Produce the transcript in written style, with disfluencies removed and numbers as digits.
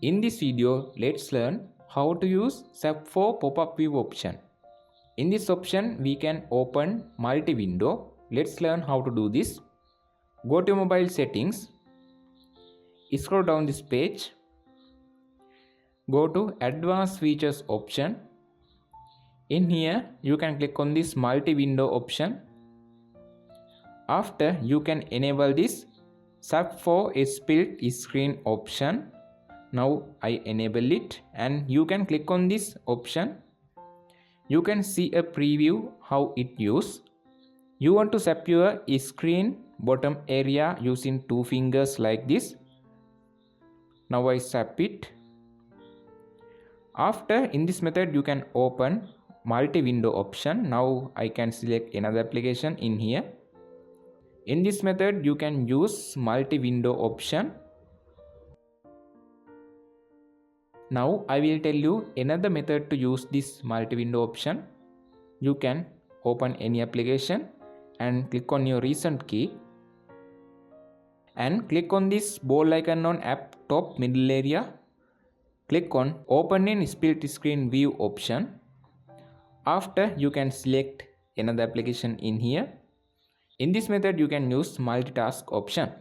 In this video, let's learn how to use sub4 pop-up view option. In this option, we can open multi-window. Let's learn how to do this. Go to mobile settings. Scroll down this page. Go to advanced features option. In here, you can click on this multi-window option. After, you can enable this sub4 split screen option. Now I enable it and you can click on this option. You can see a preview how it use. You want to swap your screen bottom area using 2 fingers like this. Now I swap it. After, in this method you can open multi-window option. Now I can select another application in here. In this method you can use multi-window option. Now I will tell you another method to use this multi-window option. You can open any application and click on your recent key and click on this ball icon on app top middle area. Click on open in split screen view option. After, you can select another application in here. In this method you can use multitask option.